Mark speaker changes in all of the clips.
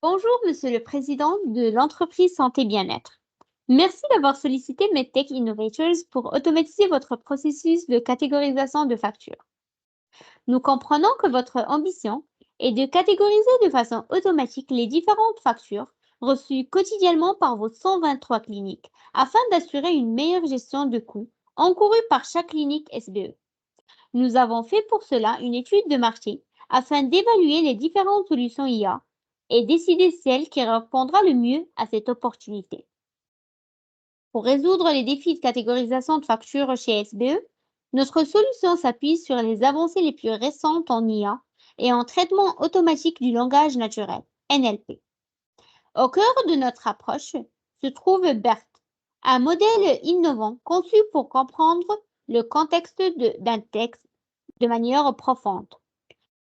Speaker 1: Bonjour, Monsieur le Président de l'entreprise Santé Bien-être. Merci d'avoir sollicité MedTech Innovators pour automatiser votre processus de catégorisation de factures. Nous comprenons que votre ambition est de catégoriser de façon automatique les différentes factures reçues quotidiennement par vos 123 cliniques afin d'assurer une meilleure gestion de coûts encourus par chaque clinique SBE. Nous avons fait pour cela une étude de marché afin d'évaluer les différentes solutions IA et décider celle qui répondra le mieux à cette opportunité. Pour résoudre les défis de catégorisation de factures chez SBE, notre solution s'appuie sur les avancées les plus récentes en IA et en traitement automatique du langage naturel, NLP. Au cœur de notre approche se trouve BERT, un modèle innovant conçu pour comprendre le contexte d'un texte de manière profonde.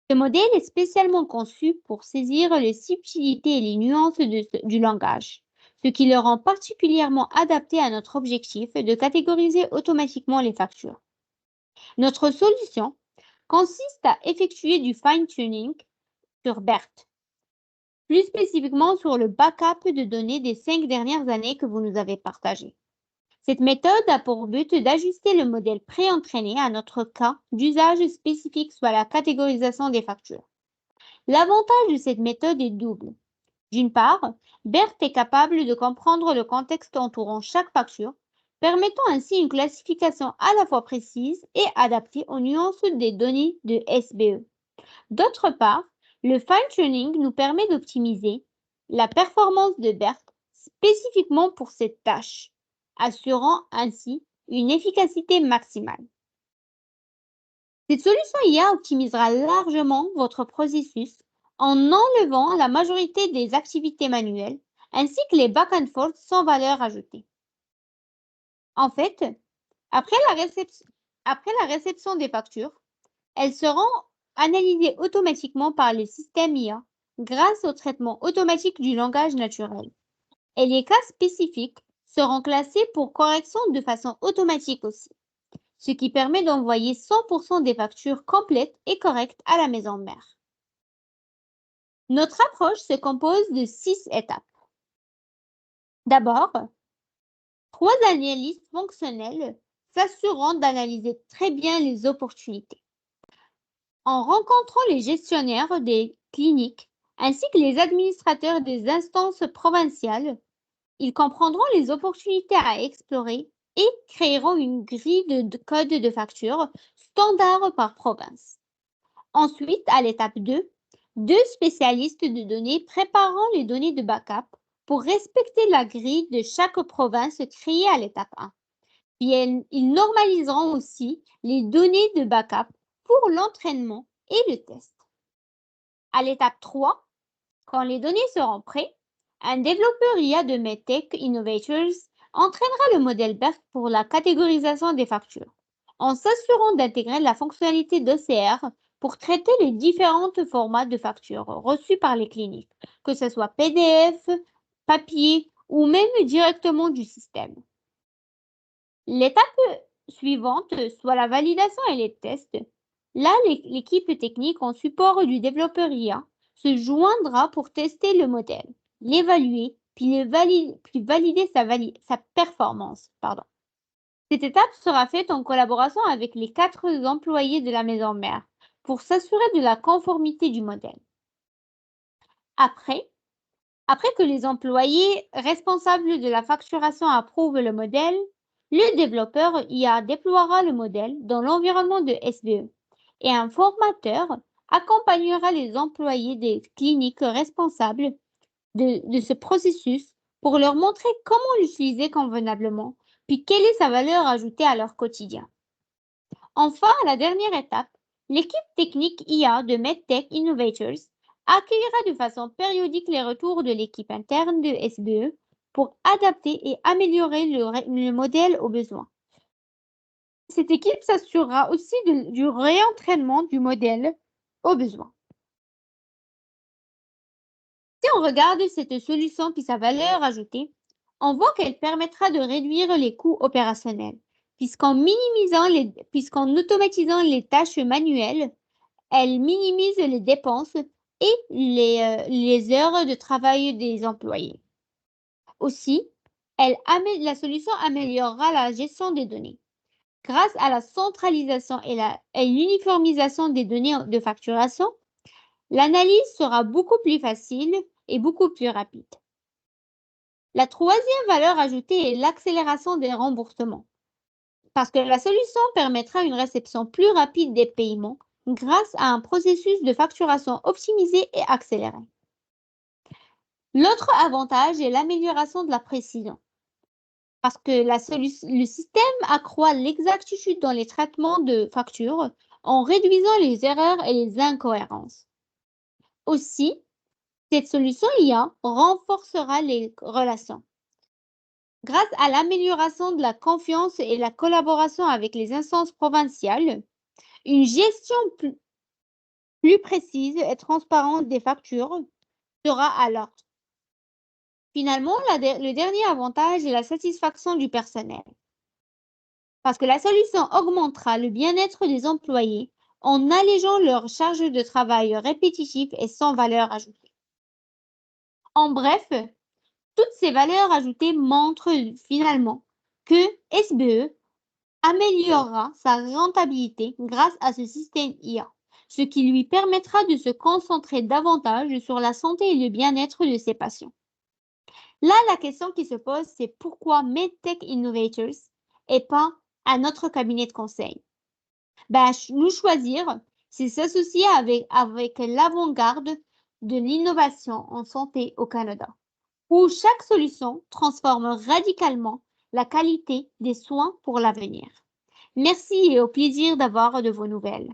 Speaker 1: Ce modèle est spécialement conçu pour saisir les subtilités et les nuances du langage, ce qui le rend particulièrement adapté à notre objectif de catégoriser automatiquement les factures. Notre solution consiste à effectuer du fine-tuning sur BERT, plus spécifiquement sur le backup de données des 5 dernières années que vous nous avez partagées. Cette méthode a pour but d'ajuster le modèle pré-entraîné à notre cas d'usage spécifique, soit la catégorisation des factures. L'avantage de cette méthode est double. D'une part, BERT est capable de comprendre le contexte entourant chaque facture, permettant ainsi une classification à la fois précise et adaptée aux nuances des données de SBE. D'autre part, le fine-tuning nous permet d'optimiser la performance de BERT spécifiquement pour cette tâche, assurant ainsi une efficacité maximale. Cette solution IA optimisera largement votre processus en enlevant la majorité des activités manuelles ainsi que les back and forth sans valeur ajoutée. En fait, après la réception des factures, elles seront analysées automatiquement par le système IA grâce au traitement automatique du langage naturel. Et les cas spécifiques seront classés pour correction de façon automatique aussi, ce qui permet d'envoyer 100% des factures complètes et correctes à la maison mère. Notre approche se compose de 6 étapes. D'abord, 3 analyses fonctionnelles s'assurant d'analyser très bien les opportunités. En rencontrant les gestionnaires des cliniques ainsi que les administrateurs des instances provinciales, ils comprendront les opportunités à explorer et créeront une grille de code de facture standard par province. Ensuite, à l'étape 2, 2 spécialistes de données prépareront les données de backup pour respecter la grille de chaque province créée à l'étape 1. Puis ils normaliseront aussi les données de backup pour l'entraînement et le test. À l'étape 3, quand les données seront prêtes, un développeur IA de MedTech Innovators entraînera le modèle BERT pour la catégorisation des factures, en s'assurant d'intégrer la fonctionnalité d'OCR pour traiter les différents formats de factures reçus par les cliniques, que ce soit PDF, papier ou même directement du système. L'étape suivante, soit la validation et les tests. Là, l'équipe technique en support du développeur IA se joindra pour tester le modèle, l'évaluer, puis valider sa performance. Cette étape sera faite en collaboration avec les 4 employés de la maison mère pour s'assurer de la conformité du modèle. Après que les employés responsables de la facturation approuvent le modèle, le développeur IA déploiera le modèle dans l'environnement de SBE et un formateur accompagnera les employés des cliniques responsables de ce processus pour leur montrer comment l'utiliser convenablement, puis quelle est sa valeur ajoutée à leur quotidien. Enfin, à la dernière étape, l'équipe technique IA de MedTech Innovators accueillera de façon périodique les retours de l'équipe interne de SBE pour adapter et améliorer le modèle aux besoins. Cette équipe s'assurera aussi du réentraînement du modèle aux besoins. Si on regarde cette solution puis sa valeur ajoutée, on voit qu'elle permettra de réduire les coûts opérationnels, puisqu'en automatisant les tâches manuelles, elle minimise les dépenses et les heures de travail des employés. Aussi, la solution améliorera la gestion des données. Grâce à la centralisation et l'uniformisation des données de facturation, l'analyse sera beaucoup plus facile et beaucoup plus rapide. La troisième valeur ajoutée est l'accélération des remboursements, parce que la solution permettra une réception plus rapide des paiements grâce à un processus de facturation optimisé et accéléré. L'autre avantage est l'amélioration de la précision, parce que le système accroît l'exactitude dans les traitements de factures en réduisant les erreurs et les incohérences. Aussi, cette solution IA renforcera les relations. Grâce à l'amélioration de la confiance et la collaboration avec les instances provinciales, une gestion plus précise et transparente des factures sera à l'ordre. Finalement, le dernier avantage est la satisfaction du personnel, parce que la solution augmentera le bien-être des employés en allégeant leurs charges de travail répétitives et sans valeur ajoutée. En bref, toutes ces valeurs ajoutées montrent finalement que SBE améliorera sa rentabilité grâce à ce système IA, ce qui lui permettra de se concentrer davantage sur la santé et le bien-être de ses patients. Là, la question qui se pose, c'est pourquoi MedTech Innovators et pas un autre cabinet de conseil? Nous choisir, c'est s'associer avec l'avant-garde de l'innovation en santé au Canada, où chaque solution transforme radicalement la qualité des soins pour l'avenir. Merci et au plaisir d'avoir de vos nouvelles.